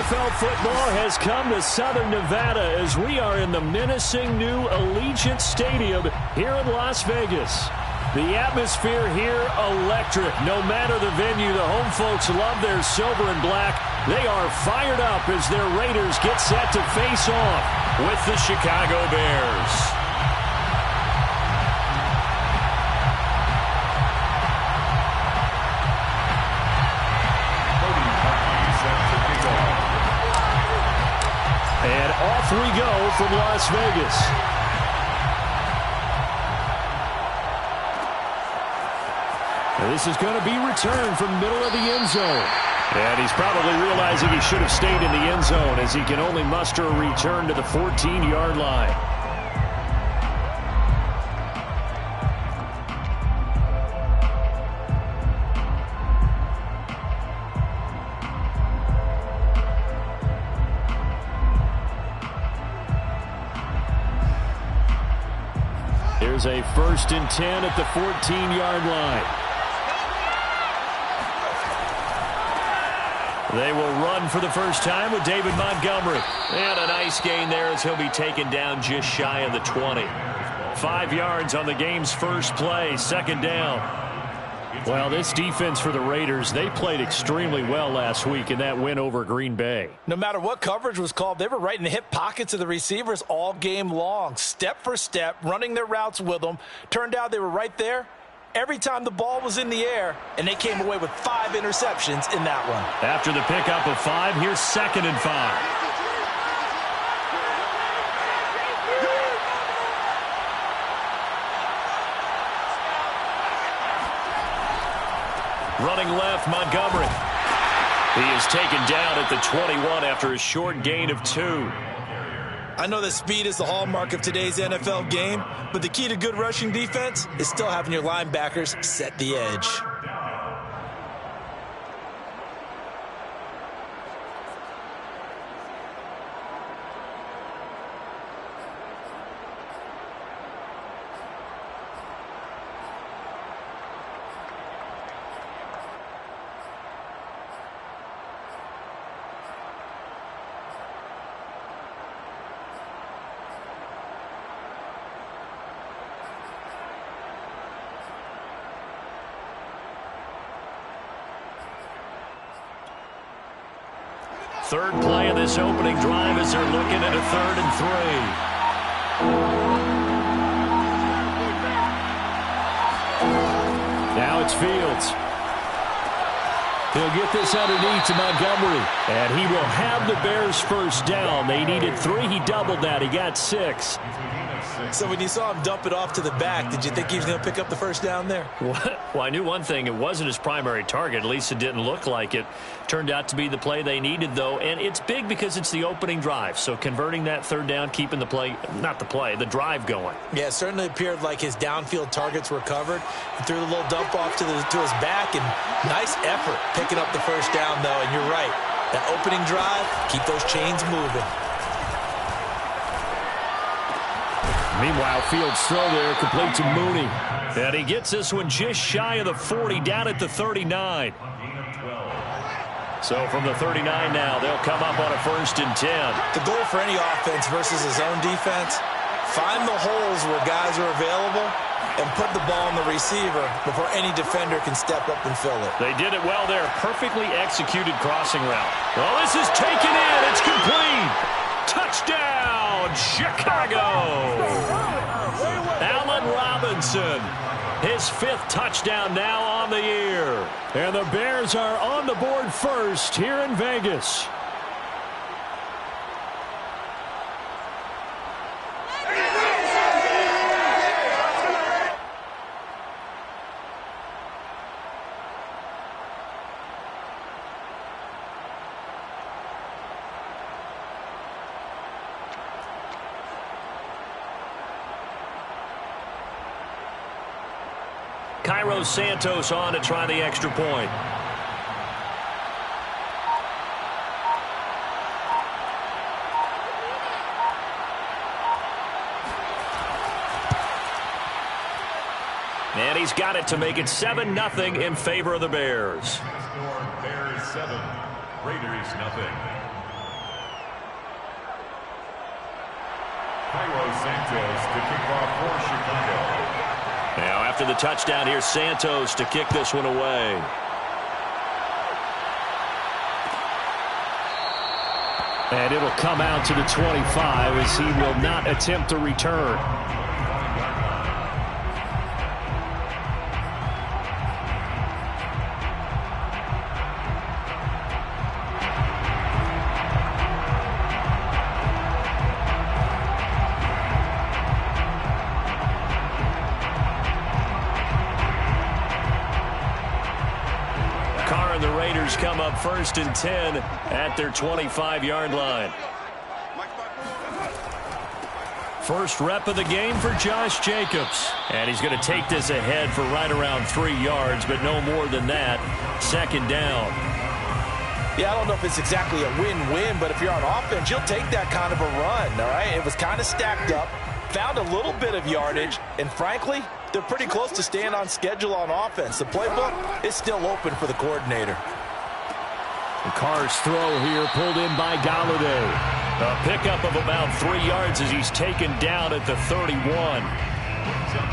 NFL football has come to Southern Nevada as we are in the menacing new Allegiant Stadium here in Las Vegas. The atmosphere here, electric. No matter the venue, the home folks love their silver and black. They are fired up as their Raiders get set to face off with the Chicago Bears. And off we go from Las Vegas. And this is going to be returned from the middle of the end zone. And he's probably realizing he should have stayed in the end zone as he can only muster a return to the 14-yard line. Here's a 1st and 10 at the 14-yard line. They will run for the first time with David Montgomery. And a nice gain there as he'll be taken down just shy of the 20. 5 yards on the game's first play, 2nd down. Well, this defense for the Raiders, they played extremely well last week in that win over Green Bay. No matter what coverage was called, they were right in the hip pockets of the receivers all game long. Step for step, running their routes with them. Turned out they were right there every time the ball was in the air, and they came away with 5 interceptions in that one. After the pickup of 5, here's 2nd and 5. Running left, Montgomery. He is taken down at the 21 after a short gain of 2. I know that speed is the hallmark of today's NFL game, but the key to good rushing defense is still having your linebackers set the edge. Third play of this opening drive as they're looking at a 3rd and 3. Now it's Fields. He'll get this underneath to Montgomery. And he will have the Bears first down. They needed 3. He doubled that. He got 6. So when you saw him dump it off to the back, did you think he was going to pick up the first down there? Well, I knew one thing. It wasn't his primary target. At least it didn't look like it. Turned out to be the play they needed, though. And it's big because it's the opening drive. So converting that 3rd down, keeping the play, not the play, the drive going. Yeah, it certainly appeared like his downfield targets were covered. He threw the little dump off to his back, and nice effort picking up the first down, though. And you're right. That opening drive, keep those chains moving. Meanwhile, Fields' throw there complete to Mooney. And he gets this one just shy of the 40, down at the 39. So from the 39 now, they'll come up on a 1st and 10. The goal for any offense versus his own defense, find the holes where guys are available and put the ball on the receiver before any defender can step up and fill it. They did it well there. Perfectly executed crossing route. Well, this is taken in. It's complete. Touchdown, Chicago. Allen Robinson, his 5th touchdown now on the year. And the Bears are on the board first here in Vegas. Cairo Santos on to try the extra point. And he's got it to make it 7-0 in favor of the Bears. score, Bears 7, Raiders nothing. Cairo Santos to kick off for Chicago. Now after the touchdown, here's Santos to kick this one away. And it'll come out to the 25 as he will not attempt to return. The Raiders come up 1st and 10 at their 25-yard line. First rep of the game for Josh Jacobs. And he's going to take this ahead for right around 3 yards, but no more than that. 2nd down. Yeah, I don't know if it's exactly a win-win, but if you're on offense, you'll take that kind of a run, all right? It was kind of stacked up, found a little bit of yardage, and frankly, they're pretty close to staying on schedule on offense. The playbook is still open for the coordinator. The Carr's throw here pulled in by Golladay. A pickup of about 3 yards as he's taken down at the 31.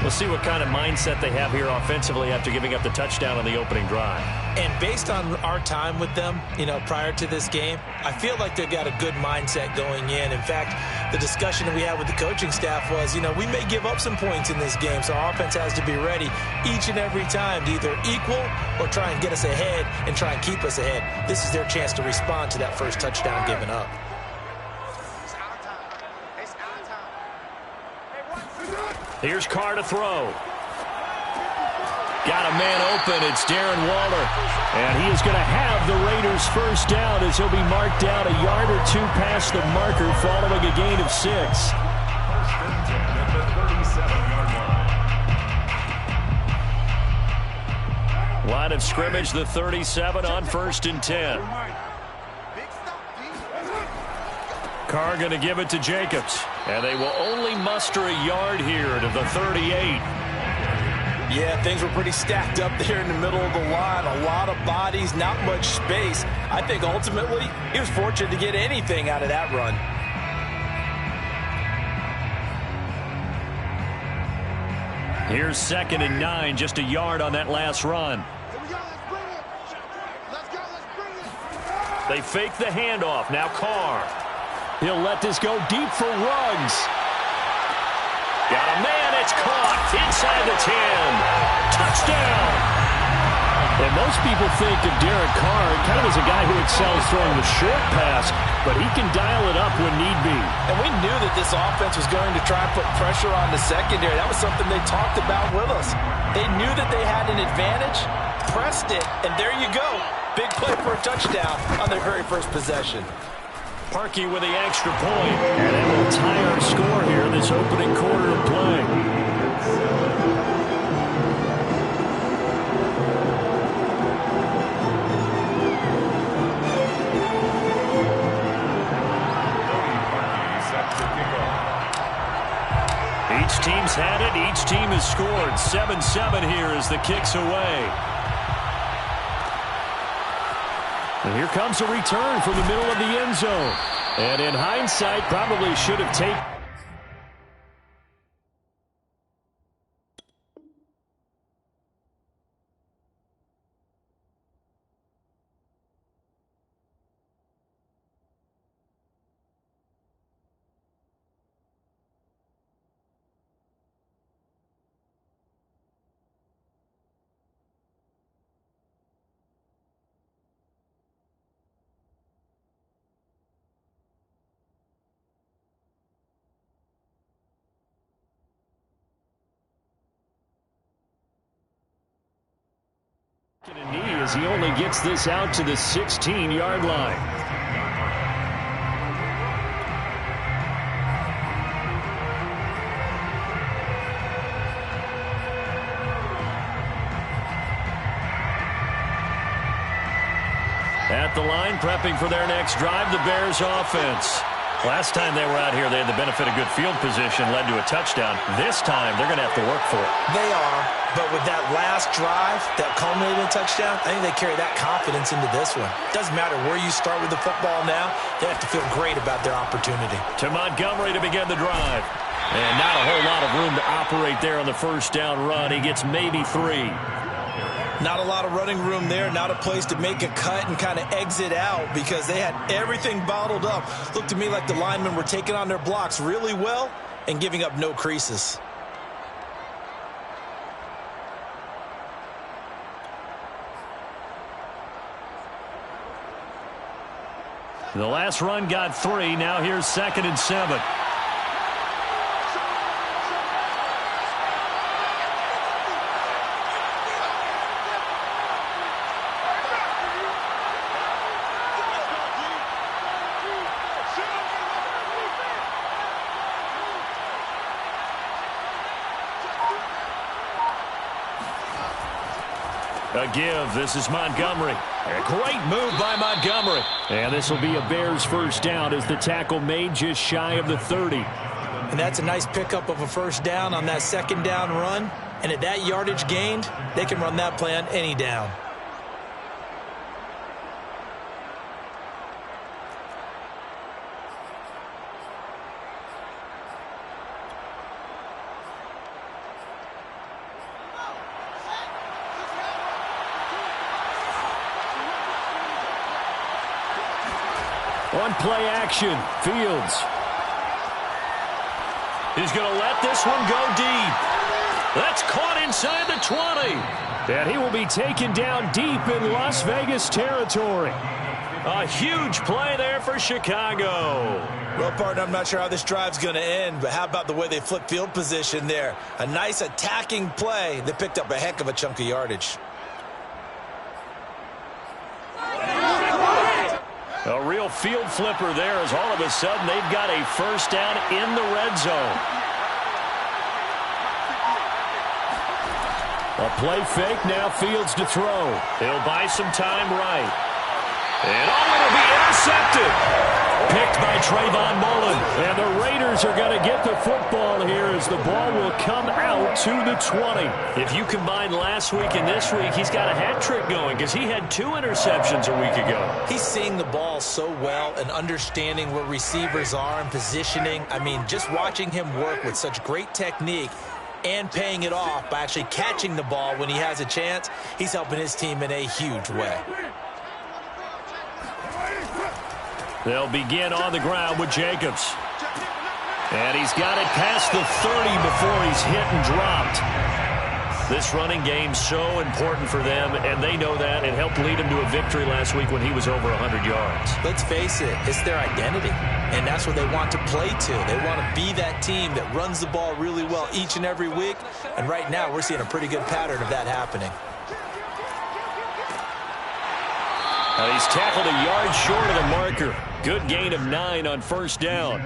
We'll see what kind of mindset they have here offensively after giving up the touchdown on the opening drive. And based on our time with them, prior to this game, I feel like they've got a good mindset going in. In fact, the discussion that we had with the coaching staff was, we may give up some points in this game, so our offense has to be ready each and every time to either equal or try and get us ahead and try and keep us ahead. This is their chance to respond to that first touchdown given up. Here's Carr to throw. Got a man open. It's Darren Waller. And he is going to have the Raiders first down as he'll be marked down a yard or two past the marker following a gain of 6. First and 10 at the 37-yard line. Line of scrimmage, the 37 on 1st and 10. Carr going to give it to Jacobs. And they will only muster a yard here to the 38. Yeah, things were pretty stacked up there in the middle of the line. A lot of bodies, not much space. I think ultimately he was fortunate to get anything out of that run. Here's 2nd and 9, just a yard on that last run. They fake the handoff. Now Carr. He'll let this go deep for Ruggs. Got a man. It's caught inside the 10. Touchdown. And most people think of Derek Carr kind of as a guy who excels throwing the short pass, but he can dial it up when need be. And we knew that this offense was going to try and put pressure on the secondary. That was something they talked about with us. They knew that they had an advantage, pressed it, and there you go. Big play for a touchdown on their very first possession. Parkey with the extra point, and that will tie our score here this opening quarter of play. Each team's had it. Each team has scored. 7-7 here as the kick's away. And here comes a return from the middle of the end zone. And in hindsight, probably should have taken. As he only gets this out to the 16-yard line. At the line, prepping for their next drive, the Bears offense. Last time they were out here, they had the benefit of good field position, led to a touchdown. This time, they're going to have to work for it. They are, but with that last drive that culminated in a touchdown, I think they carry that confidence into this one. Doesn't matter where you start with the football now, they have to feel great about their opportunity. To Montgomery to begin the drive. And not a whole lot of room to operate there on the first down run. He gets maybe 3. Not a lot of running room there, not a place to make a cut and kind of exit out because they had everything bottled up. Looked to me like the linemen were taking on their blocks really well and giving up no creases. The last run got 3. Now here's 2nd and 7. A give. This is Montgomery. A great move by Montgomery. And this will be a Bears first down as the tackle made just shy of the 30. And that's a nice pickup of a first down on that second down run. And at that yardage gained, they can run that play on any down. On play action, Fields. He's going to let this one go deep. That's caught inside the 20. And he will be taken down deep in Las Vegas territory. A huge play there for Chicago. Well, partner, I'm not sure how this drive's going to end, but how about the way they flip field position there? A nice attacking play that picked up a heck of a chunk of yardage. A real field flipper there as all of a sudden they've got a first down in the red zone. A play fake, now Fields to throw. He'll buy some time right. And it'll be intercepted. Picked by Trayvon Mullen. And the Raiders are going to get the football here as the ball will come out to the 20. If you combine last week and this week, he's got a hat trick going because he had 2 interceptions a week ago. He's seeing the ball so well and understanding where receivers are and positioning. I mean, just watching him work with such great technique and paying it off by actually catching the ball when he has a chance, he's helping his team in a huge way. They'll begin on the ground with Jacobs. And he's got it past the 30 before he's hit and dropped. This running game so important for them, and they know that. It helped lead him to a victory last week when he was over 100 yards. Let's face it, it's their identity, and that's what they want to play to. They want to be that team that runs the ball really well each and every week, and right now we're seeing a pretty good pattern of that happening. Now he's tackled a yard short of the marker. Good gain of 9 on first down.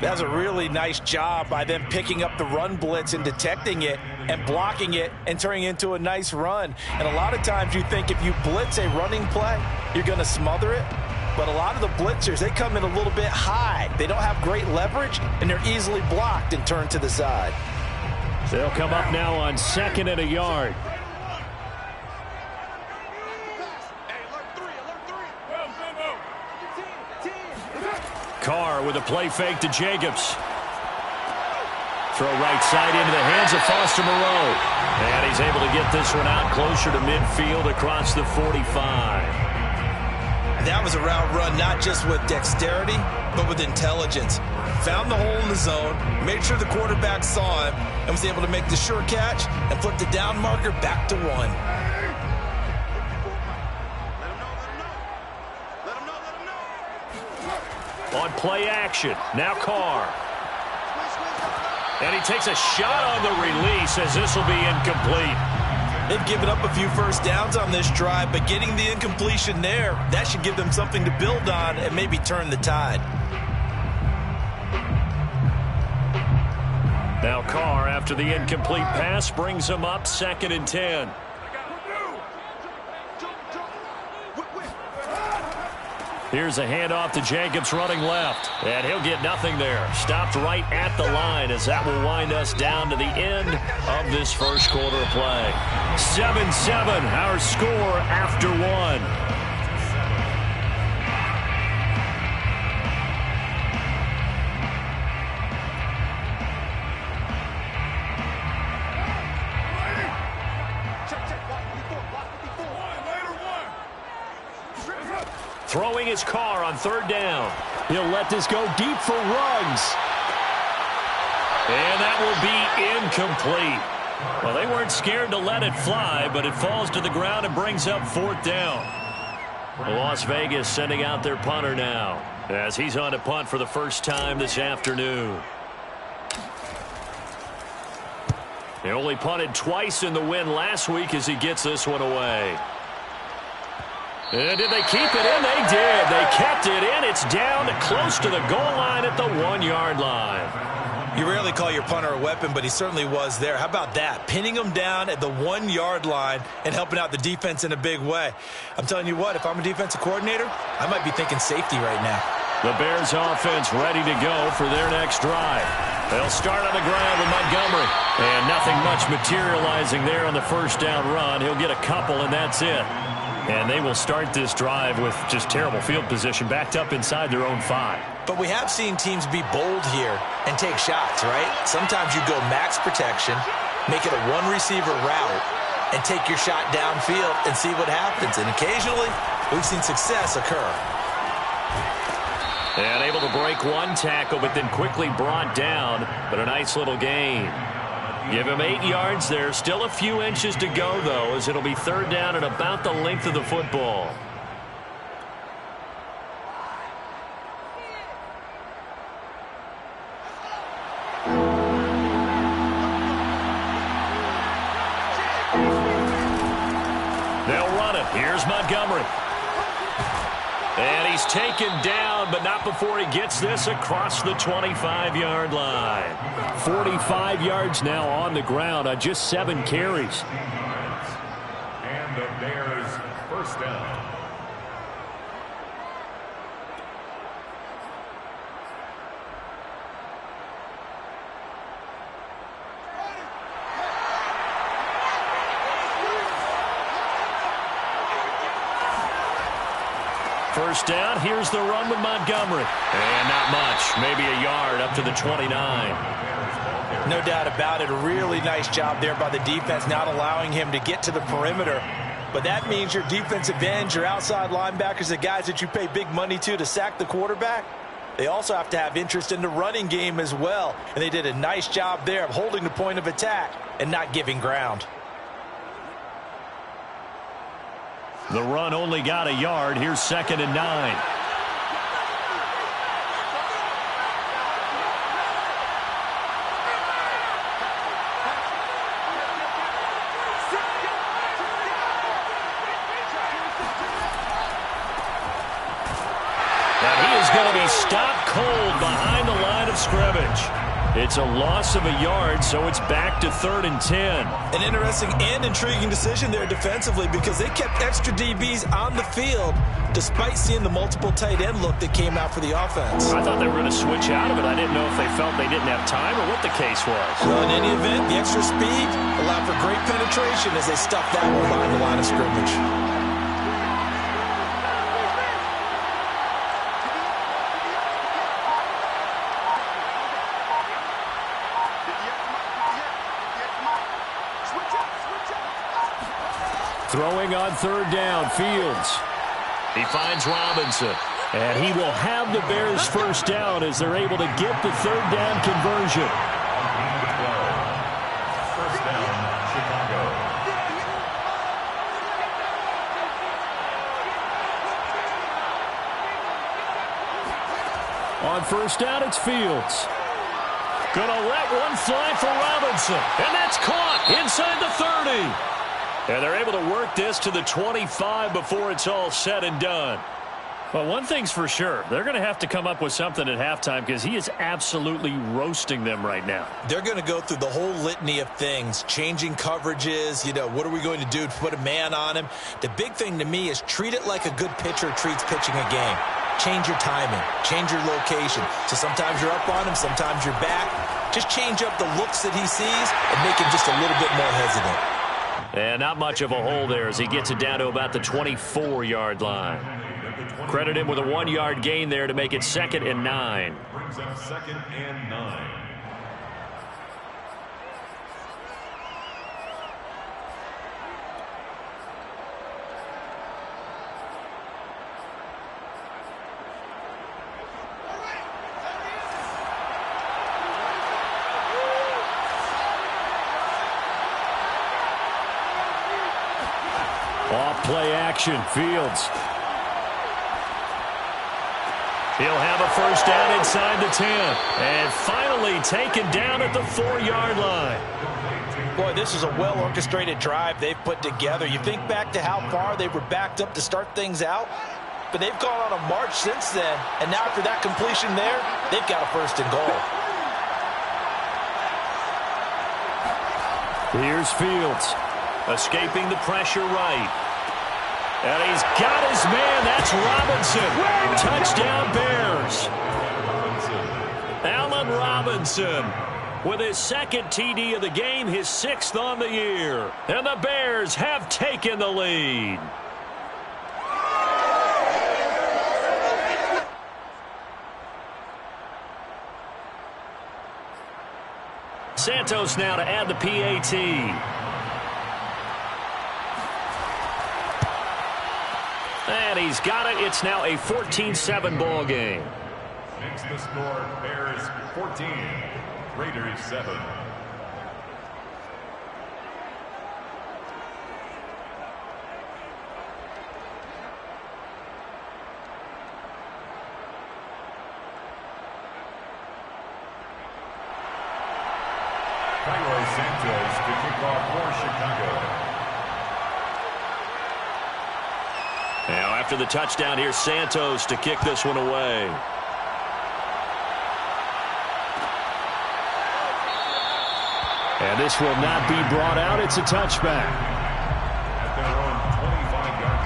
That's a really nice job by them picking up the run blitz and detecting it and blocking it and turning it into a nice run. And a lot of times you think if you blitz a running play, you're going to smother it. But a lot of the blitzers, they come in a little bit high. They don't have great leverage, and they're easily blocked and turned to the side. They'll come up now on 2nd and a yard. Carr with a play fake to Jacobs. Throw right side into the hands of Foster Moreau. And he's able to get this one out closer to midfield across the 45. That was a route run not just with dexterity, but with intelligence. Found the hole in the zone, made sure the quarterback saw him, and was able to make the sure catch and flip the down marker back to 1. On play action, now Carr. And he takes a shot on the release as this will be incomplete. They've given up a few first downs on this drive, but getting the incompletion there, that should give them something to build on and maybe turn the tide. Now Carr, after the incomplete pass, brings him up 2nd and 10. Here's a handoff to Jacobs running left. And he'll get nothing there. Stopped right at the line as that will wind us down to the end of this first quarter of play. 7-7, our score after one. Throwing his car on third down. He'll let this go deep for Ruggs. And that will be incomplete. Well, they weren't scared to let it fly, but it falls to the ground and brings up fourth down. Las Vegas sending out their punter now as he's on to punt for the first time this afternoon. He only punted twice in the win last week as he gets this one away. And did they keep it in? They did. They kept it in. It's down to close to the goal line at the 1-yard line. You rarely call your punter a weapon, but he certainly was there. How about that? Pinning him down at the 1-yard line and helping out the defense in a big way. I'm telling you what, if I'm a defensive coordinator, I might be thinking safety right now. The Bears offense ready to go for their next drive. They'll start on the ground with Montgomery. And nothing much materializing there on the first down run. He'll get a couple, and that's it. And they will start this drive with just terrible field position, backed up inside their own 5. But we have seen teams be bold here and take shots, right? Sometimes you go max protection, make it a one-receiver route, and take your shot downfield and see what happens. And occasionally, we've seen success occur. And able to break one tackle, but then quickly brought down. But a nice little gain. Give him 8 yards there. Still a few inches to go, though, as it'll be third down at about the length of the football. They'll run it. Here's Montgomery. And he's taken down, but not before he gets this across the 25-yard line. 45 yards now on the ground on just 7 carries. And the Bears first down. First down, here's the run with Montgomery. And not much, maybe a yard up to the 29. No doubt about it. A really nice job there by the defense, not allowing him to get to the perimeter. But that means your defensive ends, your outside linebackers, the guys that you pay big money to sack the quarterback, they also have to have interest in the running game as well. And they did a nice job there of holding the point of attack and not giving ground. The run only got a yard. Here's 2nd and 9. Now he is going to be stopped cold behind the line of scrimmage. It's a loss of a yard, so it's back to 3rd and 10. An interesting and intriguing decision there defensively because they kept extra DBs on the field despite seeing the multiple tight end look that came out for the offense. I thought they were going to switch out of it. I didn't know if they felt they didn't have time or what the case was. Well, in any event, the extra speed allowed for great penetration as they stuffed that one behind the line of scrimmage. Throwing on 3rd down, Fields. He finds Robinson. And he will have the Bears first down as they're able to get the 3rd down conversion. First down, Chicago. On first down, it's Fields. Gonna let one fly for Robinson. And that's caught inside the 30. And they're able to work this to the 25 before it's all said and done. Well, one thing's for sure. They're going to have to come up with something at halftime because he is absolutely roasting them right now. They're going to go through the whole litany of things, changing coverages, what are we going to do to put a man on him? The big thing to me is treat it like a good pitcher treats pitching a game. Change your timing, change your location. So sometimes you're up on him, sometimes you're back. Just change up the looks that he sees and make him just a little bit more hesitant. And not much of a hole there as he gets it down to about the 24-yard line. Credit him with a 1-yard gain there to make it 2nd and 9. Brings up 2nd and 9. Off play action, Fields. He'll have a first down inside the 10. And finally taken down at the 4-yard line. Boy, this is a well-orchestrated drive they've put together. You think back to how far they were backed up to start things out, but they've gone on a march since then. And now after that completion there, they've got a first and goal. Here's Fields, escaping the pressure right. And he's got his man. That's Robinson. Touchdown, Bears. Allen Robinson with his 2nd TD of the game, his 6th on the year. And the Bears have taken the lead. Santos now to add the PAT. And he's got it. It's now a 14-7 ball game. Makes the score Bears 14, Raiders 7. Cairo Santos to kick off for Chicago. Now after the touchdown, here's Santos to kick this one away. And this will not be brought out. It's a touchback. At their own 25-yard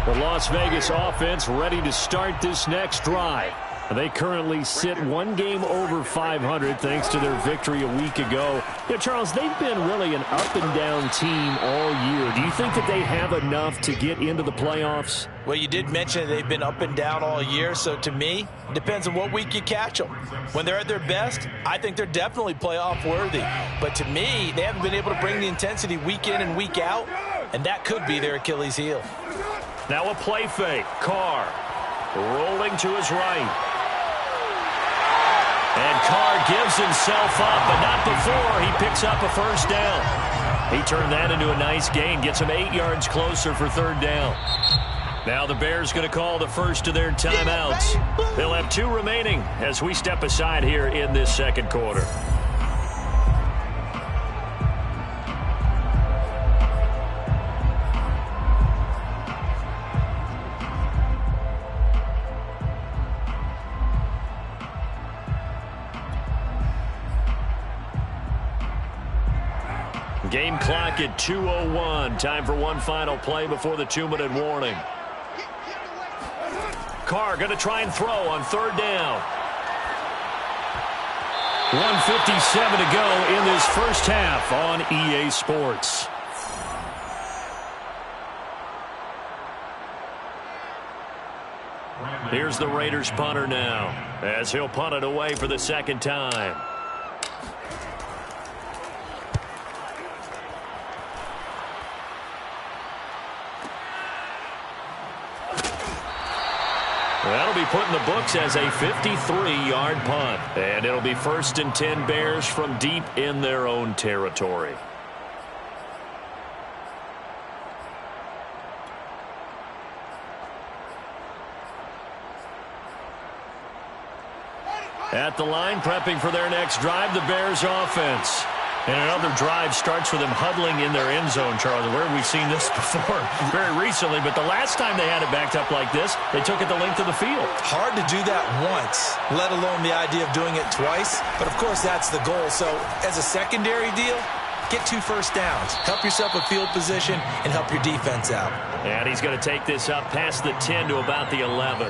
line. The Las Vegas offense ready to start this next drive. They currently sit 1 game over 500 thanks to their victory a week ago. Charles, they've been really an up-and-down team all year. Do you think that they have enough to get into the playoffs? Well, you did mention they've been up and down all year, so to me, it depends on what week you catch them. When they're at their best, I think they're definitely playoff worthy. But to me, they haven't been able to bring the intensity week in and week out, and that could be their Achilles heel. Now a play fake. Carr rolling to his right. And Carr gives himself up, but not before he picks up a first down. He turned that into a nice gain, gets him 8 yards closer for 3rd down. Now the Bears going to call the first of their timeouts. They'll have 2 remaining as we step aside here in this 2nd quarter. Game clock at 2:01. Time for one final play before the 2-minute warning. Carr going to try and throw on 3rd down. 1:57 to go in this first half on EA Sports. Here's the Raiders punter now as he'll punt it away for the 2nd time. That'll be put in the books as a 53-yard punt. And it'll be 1st and 10 Bears from deep in their own territory. At the line, prepping for their next drive, the Bears offense. And another drive starts with them huddling in their end zone, Charlie. Where have we seen this before? Very recently, but the last time they had it backed up like this, they took it the length of the field. Hard to do that once, let alone the idea of doing it twice. But, of course, that's the goal. So, as a secondary deal, get 2 first downs. Help yourself with field position and help your defense out. And he's going to take this up past the 10 to about the 11.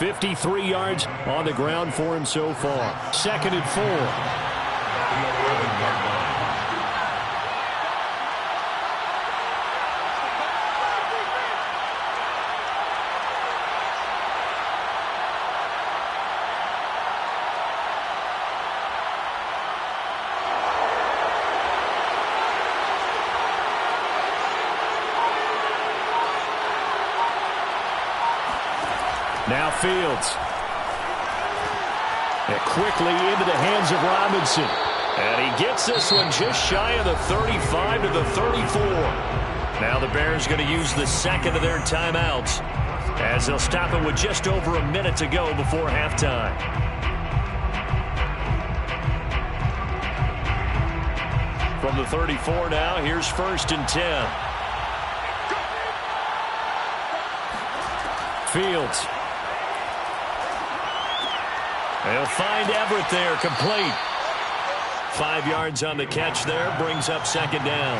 53 yards on the ground for him so far. 2nd and 4. Now Fields. And quickly into the hands of Robinson. And he gets this one just shy of the 35 to the 34. Now the Bears going to use the second of their timeouts as they'll stop it with just over a minute to go before halftime. From the 34 now, here's 1st and 10. Fields. They'll find Everett there, complete. 5 yards on the catch there, brings up 2nd down.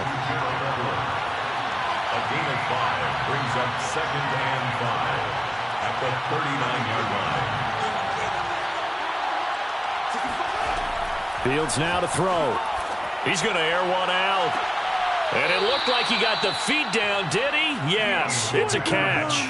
A gain of 5 brings up 2nd and 5 at the 39-yard line. Fields now to throw. He's going to air one out. And it looked like he got the feet down, did he? Yes, it's a catch.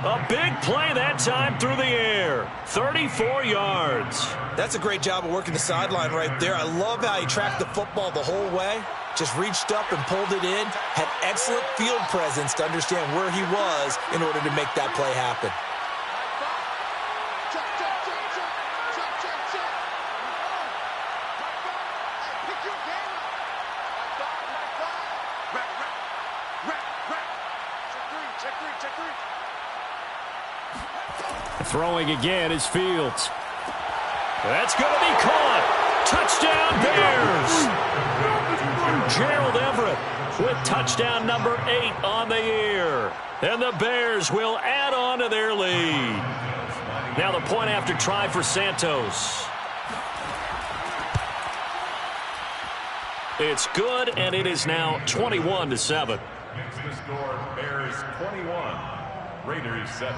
A big play that time through the air. 34 yards. That's a great job of working the sideline right there. I love how he tracked the football the whole way. Just reached up and pulled it in. Had excellent field presence to understand where he was in order to make that play happen. Throwing again is Fields. That's going to be caught. Touchdown Bears. Gerald Everett with touchdown number 8 on the year. And the Bears will add on to their lead. Now the point after try for Santos. It's good, and it is now 21-7. Next to score, Bears 21, Raiders 7.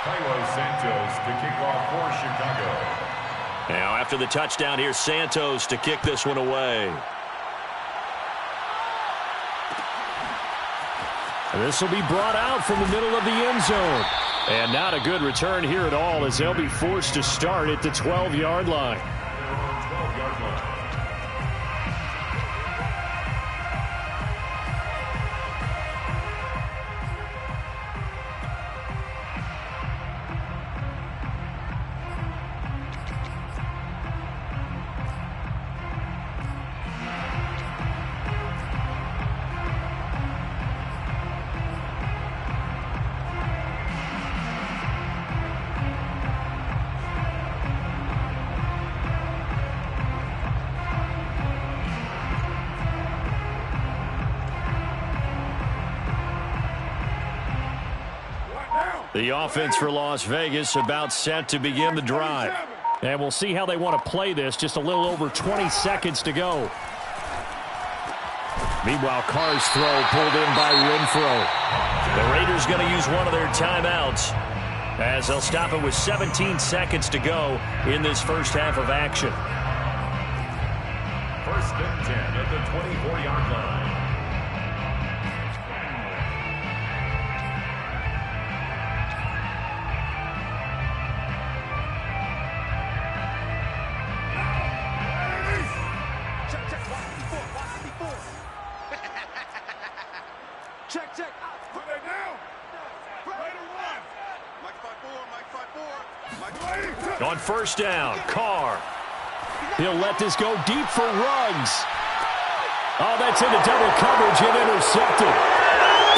Taiwo Santos to kick off for Chicago. Now after the touchdown, here's Santos to kick this one away. This will be brought out from the middle of the end zone. And not a good return here at all as they'll be forced to start at the 12-yard line. 12-yard line. The offense for Las Vegas about set to begin the drive. And we'll see how they want to play this. Just a little over 20 seconds to go. Meanwhile, Carr's throw pulled in by Renfro. The Raiders going to use one of their timeouts as they'll stop it with 17 seconds to go in this first half of action. 1st and 10 at the 24-yard line. On 1st down, Carr. He'll let this go deep for Ruggs. Oh, that's into double coverage and intercepted.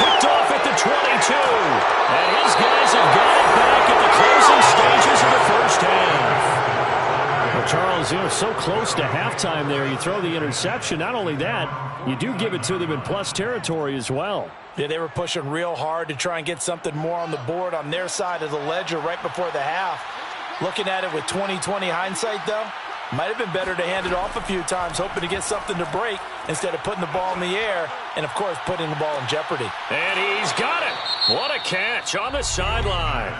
Picked off at the 22. And his guys have got it back at the closing stages of the first half. Well, Charles, you're so close to halftime there. You throw the interception. Not only that, you do give it to them in plus territory as well. Yeah, they were pushing real hard to try and get something more on the board on their side of the ledger right before the half. Looking at it with 20/20 hindsight, though, might have been better to hand it off a few times, hoping to get something to break instead of putting the ball in the air and, of course, putting the ball in jeopardy. And he's got it. What a catch on the sideline.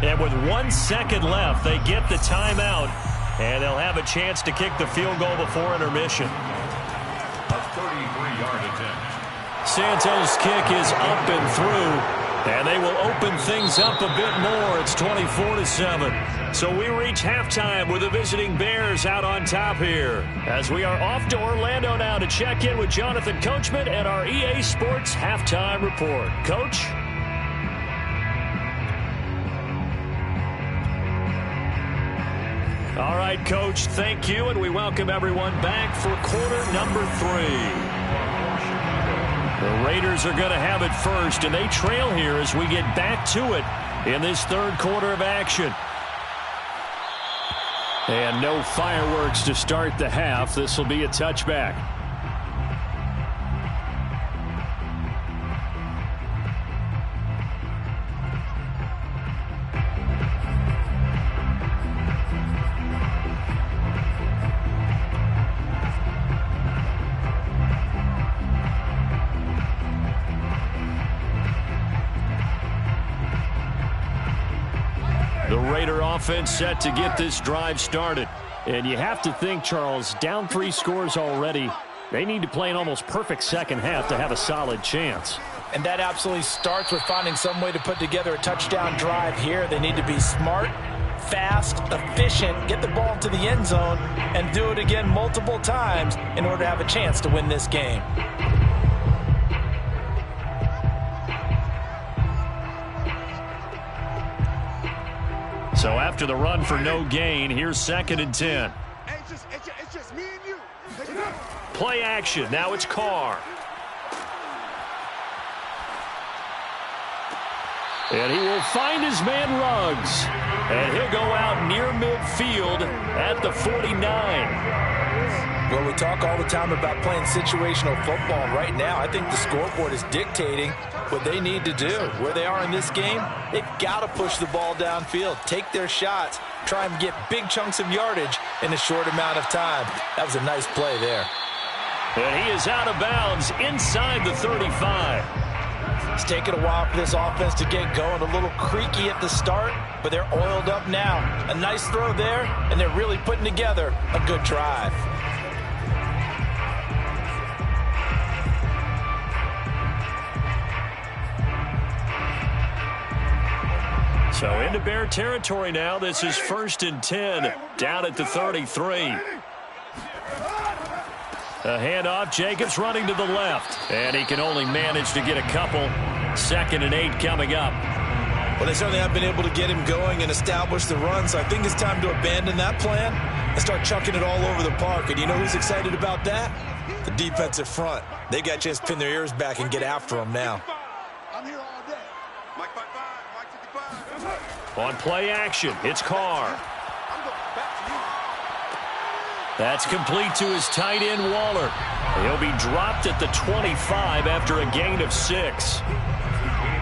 And with 1 second left, they get the timeout, and they'll have a chance to kick the field goal before intermission. A 33-yard attempt. Santos' kick is up and through, and they will open things up a bit more. It's 24-7. So we reach halftime with the visiting Bears out on top here, as we are off to Orlando now to check in with Jonathan Coachman and our EA Sports Halftime Report. Coach? All right, Coach, thank you, and we welcome everyone back for quarter number 3. The Raiders are going to have it first, and they trail here as we get back to it in this third quarter of action. And no fireworks to start the half. This will be a touchback. The Raider offense set to get this drive started. And you have to think, Charles, down 3 scores already. They need to play an almost perfect second half to have a solid chance. And that absolutely starts with finding some way to put together a touchdown drive here. They need to be smart, fast, efficient, get the ball to the end zone, and do it again multiple times in order to have a chance to win this game. So after the run for no gain, here's 2nd and 10. It's just me and you. Play action. Now it's Carr. And he will find his man Ruggs. And he'll go out near midfield at the 49. Well, we talk all the time about playing situational football. Right now, I think the scoreboard is dictating what they need to do. Where they are in this game, they've got to push the ball downfield, take their shots, try and get big chunks of yardage in a short amount of time. That was a nice play there. And he is out of bounds inside the 35. It's taken a while for this offense to get going. A little creaky at the start, but they're oiled up now. A nice throw there, and they're really putting together a good drive. So into Bear territory now. This is 1st and 10 down at the 33. A handoff. Jacobs running to the left. And he can only manage to get a couple. 2nd and 8 coming up. Well, they certainly have been able to get him going and establish the run, so I think it's time to abandon that plan and start chucking it all over the park. And you know who's excited about that? The defensive front. They got a chance to pin their ears back and get after him now. I'm here all day. Mike 55, Mike 55. On play action, it's Carr. I'm going back to you. That's complete to his tight end, Waller. He'll be dropped at the 25 after a gain of 6.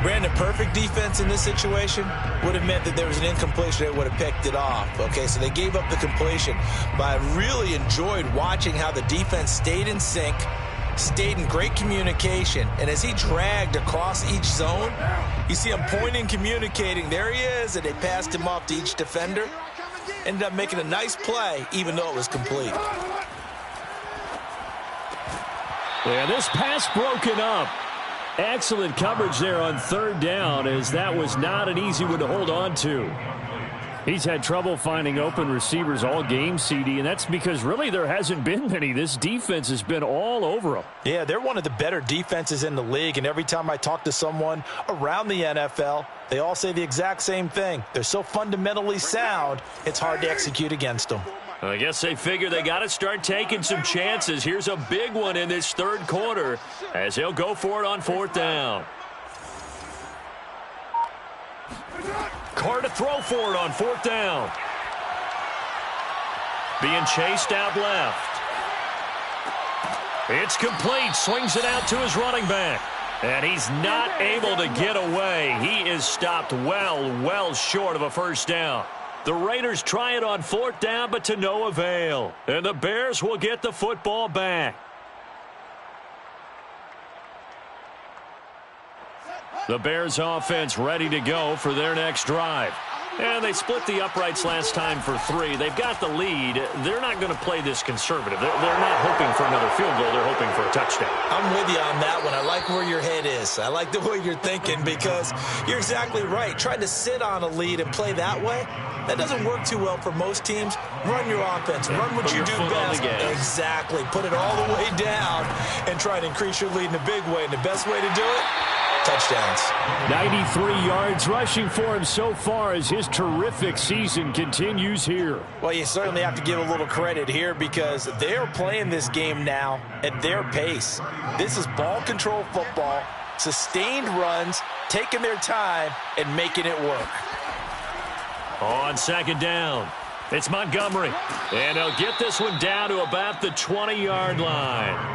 Brandon, perfect defense in this situation would have meant that there was an incompletion that would have picked it off. Okay, so they gave up the completion. But I really enjoyed watching how the defense stayed in sync, stayed in great communication. And as he dragged across each zone, you see him pointing, communicating. There he is, and they passed him off to each defender. Ended up making a nice play, even though it was complete. And this pass broken up. Excellent coverage there on 3rd down, as that was not an easy one to hold on to. He's had trouble finding open receivers all game, CD, and that's because really there hasn't been many. This defense has been all over them. Yeah, they're one of the better defenses in the league, and every time I talk to someone around the NFL, they all say the exact same thing. They're so fundamentally sound, it's hard to execute against them. I guess they figure they got to start taking some chances. Here's a big one in this 3rd quarter as he'll go for it on 4th down. Carr to throw for it on 4th down. Being chased out left. It's complete. Swings it out to his running back. And he's not able to get away. He is stopped well short of a first down. The Raiders try it on 4th down, but to no avail. And the Bears will get the football back. The Bears offense ready to go for their next drive. And they split the uprights last time for 3. They've got the lead. They're not going to play this conservative. They're not hoping for another field goal. They're hoping for a touchdown. I'm with you on that one. I like where your head is. I like the way you're thinking because you're exactly right. Trying to sit on a lead and play that way, that doesn't work too well for most teams. Run your offense. Run what you do best. Exactly. Put it all the way down and try to increase your lead in a big way. And the best way to do it, touchdowns. 93 yards rushing for him so far as his terrific season continues here. Well, you certainly have to give a little credit here because they're playing this game now at their pace. This is ball control football, sustained runs, taking their time, and making it work. On 2nd down, it's Montgomery. And they'll get this one down to about the 20-yard line.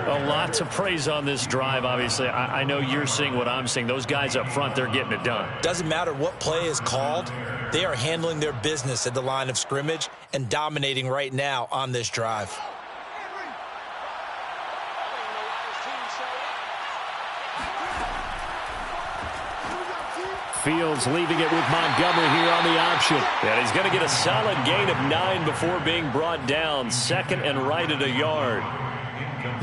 A lot to praise on this drive, obviously. I know you're seeing what I'm seeing. Those guys up front, they're getting it done. Doesn't matter what play is called. They are handling their business at the line of scrimmage and dominating right now on this drive. Fields leaving it with Montgomery here on the option. And he's going to get a solid gain of 9 before being brought down. 2nd and right at a yard.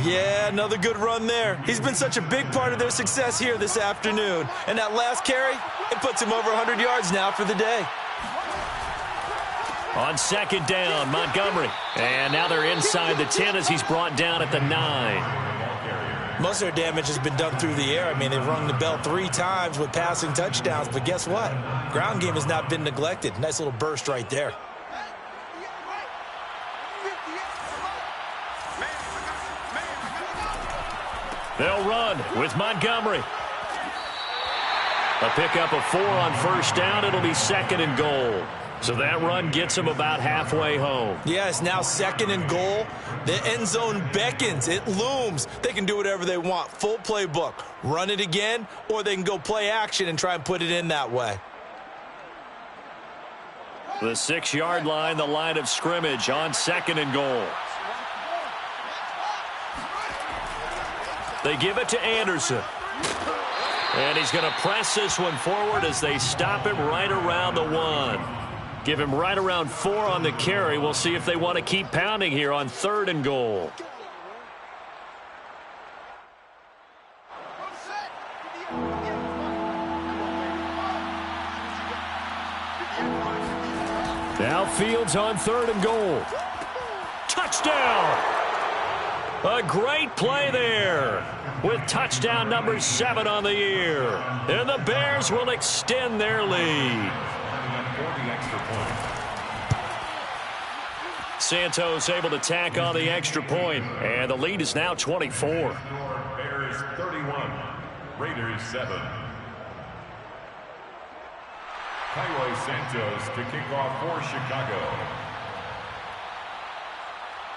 Yeah, another good run there. He's been such a big part of their success here this afternoon. And that last carry, it puts him over 100 yards now for the day. On 2nd down, Montgomery. And now they're inside the 10 as he's brought down at the 9. Most of their damage has been done through the air. I mean, they've rung the bell 3 times with passing touchdowns. But guess what? Ground game has not been neglected. Nice little burst right there. They'll run with Montgomery. A pickup of 4 on 1st down. It'll be 2nd and goal. So that run gets him about halfway home. Yeah, it's now 2nd and goal. The end zone beckons. It looms. They can do whatever they want. Full playbook. Run it again, or they can go play action and try and put it in that way. The 6-yard line, the line of scrimmage on 2nd and goal. They give it to Anderson. And he's going to press this one forward as they stop him right around the 1. Give him right around 4 on the carry. We'll see if they want to keep pounding here on 3rd and goal. Now Fields on 3rd and goal. Touchdown! A great play there with touchdown number 7 on the year. And the Bears will extend their lead. Santos able to tack on the extra point, and the lead is now 24. Bears 31, Raiders 7. Cairo Santos to kick off for Chicago.